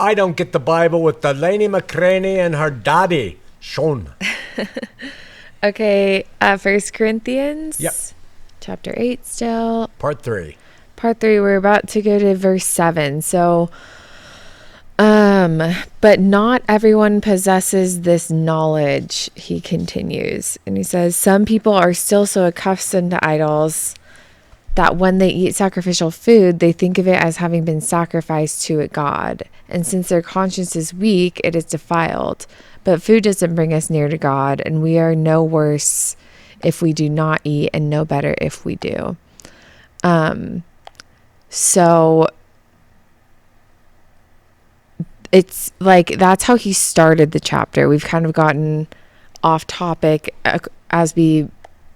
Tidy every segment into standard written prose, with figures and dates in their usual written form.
I don't get the Bible with Delaney McCraney and her daddy, Shawn. Okay, 1 Corinthians. Yep. Chapter 8 still. Part 3. Part 3, we're about to go to verse 7. So, but not everyone possesses this knowledge, he continues. And he says, some people are still so accustomed to idols that when they eat sacrificial food, they think of it as having been sacrificed to a god. And since their conscience is weak, it is defiled. But food doesn't bring us near to God, and we are no worse if we do not eat, and no better if we do. So it's like, that's how he started the chapter. We've kind of gotten off topic as we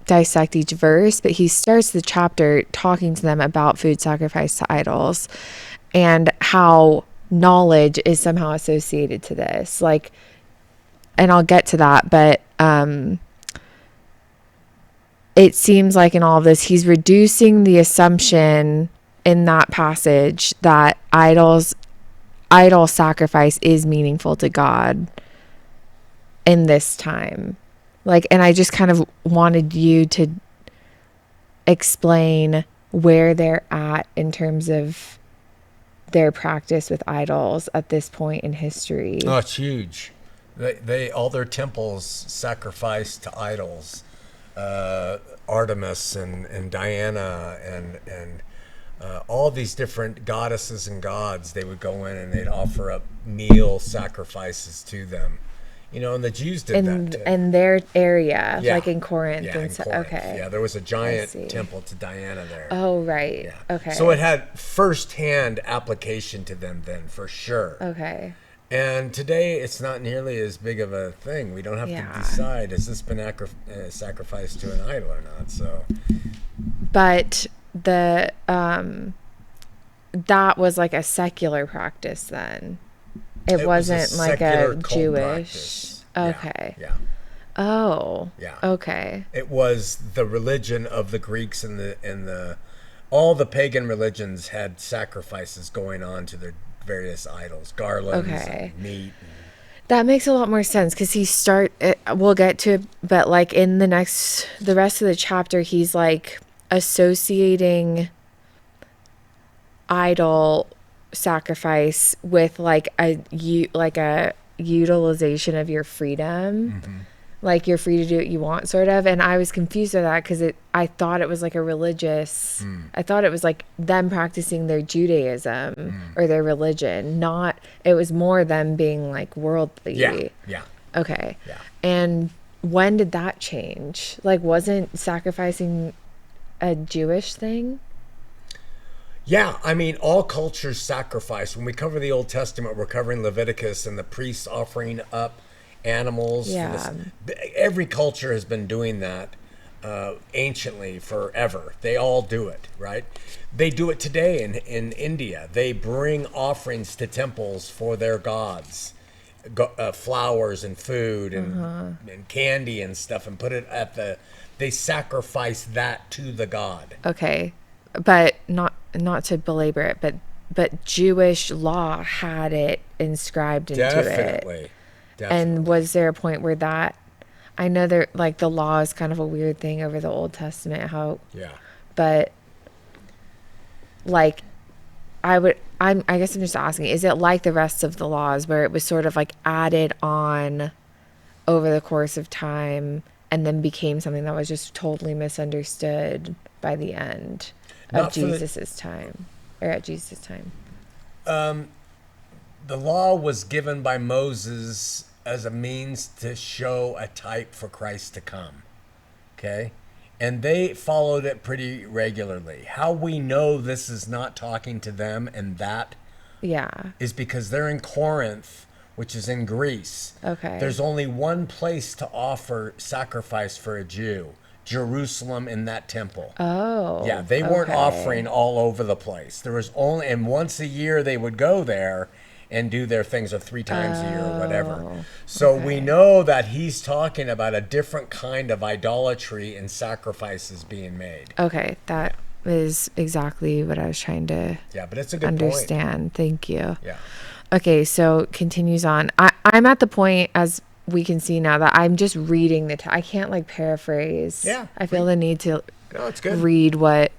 dissect each verse, but he starts the chapter talking to them about food sacrificed to idols and how knowledge is somehow associated to this. Like, and I'll get to that, but it seems like in all of this, he's reducing the assumption in that passage that idol sacrifice is meaningful to God in this time. Like, and I just kind of wanted you to explain where they're at in terms of their practice with idols at this point in history. Oh, it's huge. They all their temples sacrificed to idols, Artemis and Diana and all these different goddesses and gods. They would go in and they'd offer up meal sacrifices to them. You know, and the Jews did that too. In their area, Yeah. like in Corinth. Yeah, and in Corinth. Okay. Yeah, there was a giant temple to Diana there. Oh, right. Yeah. Okay. So it had first-hand application to them then, for sure. Okay. And today, it's not nearly as big of a thing. We don't have to decide, has this been sacrificed to an idol or not? So, but the that was like a secular practice then. It wasn't like a Jewish. Practice. Okay. Yeah. Oh. Yeah. Okay. It was the religion of the Greeks and the all the pagan religions had sacrifices going on to their various idols, garlands, and meat. That makes a lot more sense because we'll get to it, but like in the rest of the chapter, he's like associating idol sacrifice with like a utilization of your freedom. Mm-hmm. Like you're free to do what you want, sort of. And I was confused by that because I thought it was like a religious, I thought it was like them practicing their Judaism or their religion, not, it was more them being like worldly. Yeah, yeah. Okay. Yeah. And when did that change? Like, wasn't sacrificing a Jewish thing? Yeah, I mean, all cultures sacrifice. When we cover the Old Testament, we're covering Leviticus and the priests offering up animals. Yeah. Every culture has been doing that anciently forever. They all do it, right? They do it today in India. They bring offerings to temples for their gods, flowers and food and candy and stuff, and put it they sacrifice that to the god. Okay, but not to belabor it, but Jewish law had it inscribed into it. Definitely. And was there a point where that, I know there, like the law is kind of a weird thing over the Old Testament, but like I guess I'm just asking, is it like the rest of the laws where it was sort of like added on over the course of time and then became something that was just totally misunderstood by the end of Jesus' time, or at Jesus' time? The law was given by Moses as a means to show a type for Christ to come. Okay? And they followed it pretty regularly. How we know this is not talking to them and that is because they're in Corinth, which is in Greece. Okay. There's only one place to offer sacrifice for a Jew, Jerusalem, in that temple. Oh. Yeah, they weren't offering all over the place. There was only, and once a year they would go there and do their things, or 3 times a year or whatever. So we know that he's talking about a different kind of idolatry and sacrifices being made. Okay, that is exactly what I was trying to but it's a good understand. point. Thank you. Yeah. Okay, so continues on. I'm at the point, as we can see now, that I'm just reading I can't like paraphrase. Yeah. I feel the need to No, it's good. read what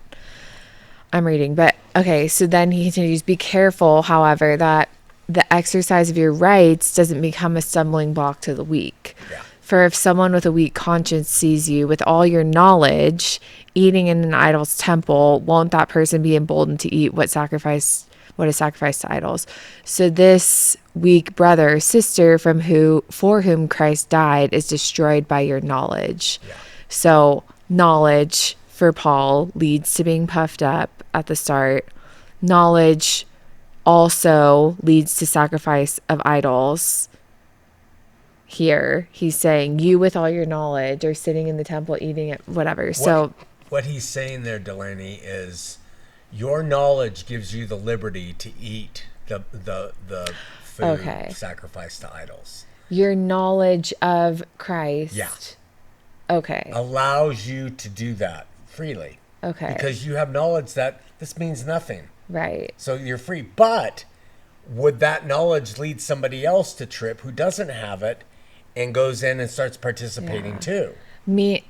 I'm reading. But okay, so then he continues, be careful, however, that the exercise of your rights doesn't become a stumbling block to the weak. Yeah. For if someone with a weak conscience sees you with all your knowledge eating in an idol's temple, won't that person be emboldened to eat what is sacrificed to idols? So this weak brother or sister for whom Christ died is destroyed by your knowledge. Yeah. So knowledge for Paul leads to being puffed up at the start. Knowledge also leads to sacrifice of idols. Here he's saying, you with all your knowledge are sitting in the temple eating it, whatever. So what he's saying there, Delaney, is your knowledge gives you the liberty to eat the food sacrificed to idols. Your knowledge of Christ. Yeah. Okay. Allows you to do that freely. Okay. Because you have knowledge that this means nothing. Right. So you're free. But would that knowledge lead somebody else to trip who doesn't have it and goes in and starts participating too?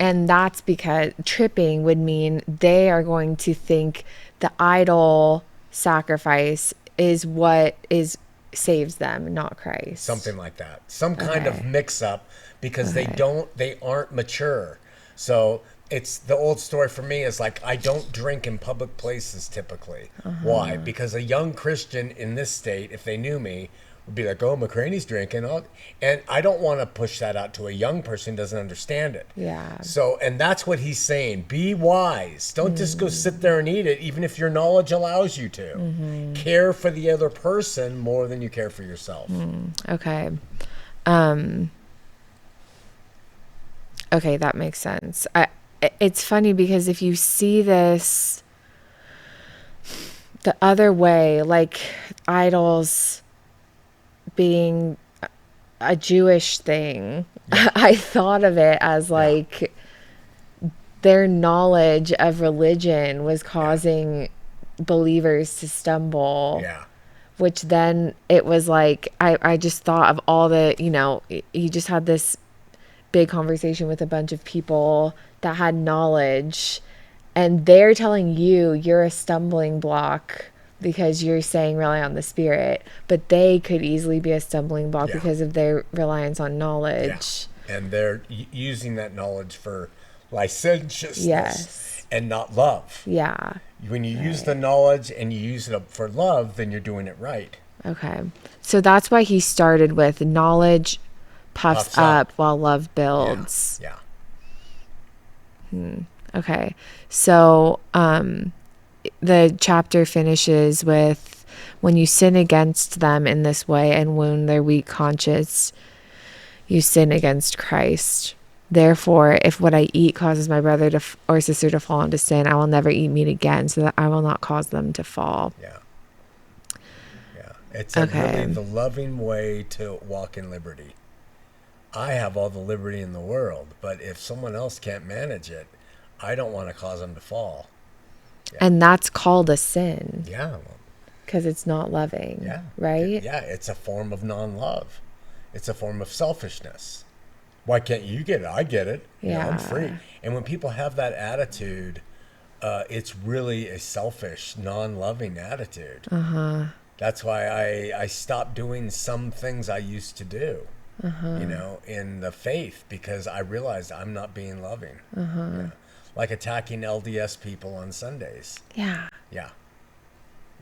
And that's because tripping would mean they are going to think the idol sacrifice is what saves them, not Christ. Something like that. Some kind of mix up because they aren't mature. So it's the old story for me is like, I don't drink in public places typically. Why? Because a young Christian in this state, if they knew me, would be like, oh, McCraney's drinking. And I don't want to push that out to a young person who doesn't understand it. Yeah. So, and that's what he's saying. Be wise. Don't just go sit there and eat it, even if your knowledge allows you to. Care for the other person more than you care for yourself. Okay. Okay, that makes sense. It's funny because if you see this the other way, like idols being a Jewish thing, I thought of it as like their knowledge of religion was causing believers to stumble. Yeah. Which then it was like, I just thought of all the, he just had this big conversation with a bunch of people that had knowledge, and they're telling you're a stumbling block because you're saying rely on the Spirit, but they could easily be a stumbling block because of their reliance on knowledge. Yeah. And they're using that knowledge for licentiousness and not love. Yeah. When you use the knowledge and you use it for love, then you're doing it right. Okay. So that's why he started with knowledge puffs up while love builds. Yeah. Okay. So the chapter finishes with, when you sin against them in this way and wound their weak conscience, you sin against Christ. Therefore, if what I eat causes my brother or sister to fall into sin, I will never eat meat again, so that I will not cause them to fall. Yeah. Yeah. It's really the loving way to walk in liberty. I have all the liberty in the world, but if someone else can't manage it, I don't want to cause them to fall. Yeah. And that's called a sin. Yeah. Because it's not loving. Yeah. Right? Yeah. It's a form of non-love. It's a form of selfishness. Why can't you get it? I get it. Yeah. I'm free. And when people have that attitude, it's really a selfish, non-loving attitude. That's why I stopped doing some things I used to do, in the faith, because I realized I'm not being loving. Yeah. Like attacking LDS people on Sundays. Yeah. Yeah.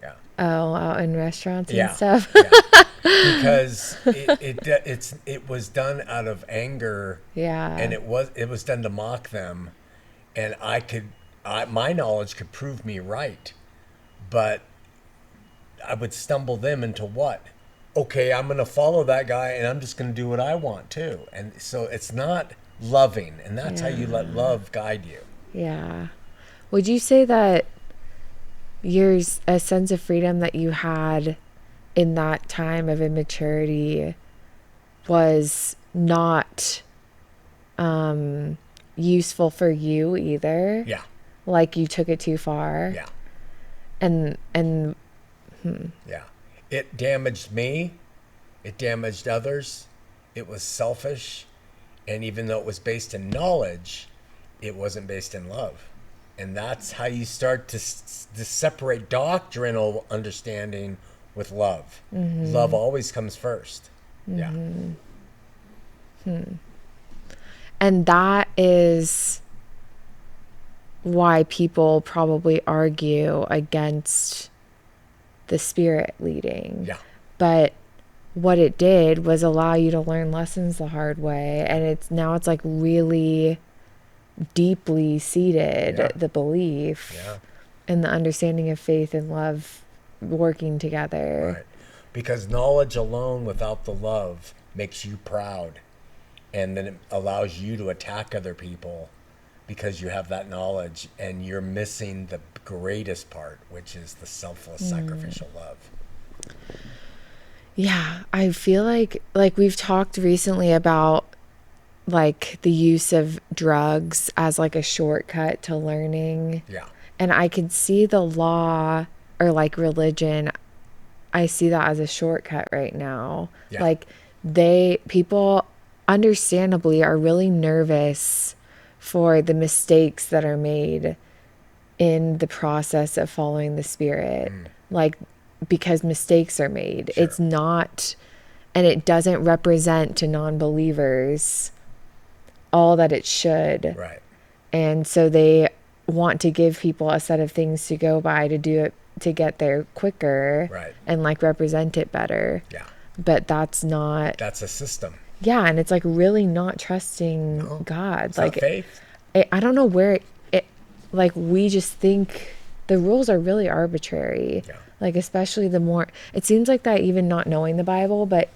Yeah. Oh, out in restaurants and stuff. Because it was done out of anger. Yeah. And it was done to mock them, and my knowledge could prove me right, but I would stumble them into what? Okay, I'm going to follow that guy, and I'm just going to do what I want too. And so it's not loving, and that's how you let love guide you. Yeah. Would you say that a sense of freedom that you had in that time of immaturity was not useful for you either? Yeah. Like you took it too far? Yeah. And Yeah. It damaged me. It damaged others. It was selfish. And even though it was based in knowledge, it wasn't based in love. And that's how you start to separate doctrinal understanding with love. Love always comes first. Yeah. And that is why people probably argue against the Spirit leading. Yeah. But what it did was allow you to learn lessons the hard way. And it's like really deeply seated, the belief and the understanding of faith and love working together. Right. Because knowledge alone without the love makes you proud. And then it allows you to attack other people because you have that knowledge and you're missing the greatest part, which is the selfless, sacrificial love. Yeah, I feel like we've talked recently about like the use of drugs as like a shortcut to learning. Yeah. And I could see the law or like religion, I see that as a shortcut right now. Yeah. Like people understandably are really nervous for the mistakes that are made in the process of following the Spirit. Like, because mistakes are made. Sure. It's not, and it doesn't represent to non-believers all that it should. Right. And so they want to give people a set of things to go by to do it, to get there quicker. Right. And like represent it better. Yeah. But that's a system. Yeah, and it's like really not trusting God. It's like not faith. I don't know where it like we just think the rules are really arbitrary. Yeah. Like especially the more it seems like that even not knowing the Bible, but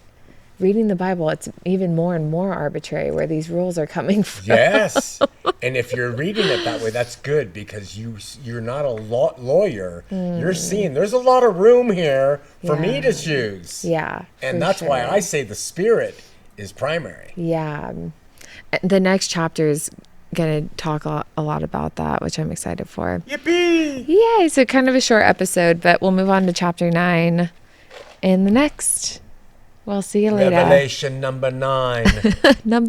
reading the Bible, it's even more and more arbitrary where these rules are coming from. Yes. And if you're reading it that way, that's good because you're not a lawyer. You're seeing there's a lot of room here for me to choose. Yeah. And that's why I say the Spirit is primary. Yeah. The next chapter is going to talk a lot about that, which I'm excited for. Yippee! Yay! So kind of a short episode, but we'll move on to chapter 9 in the next. We'll see you later. Revelation number 9. Number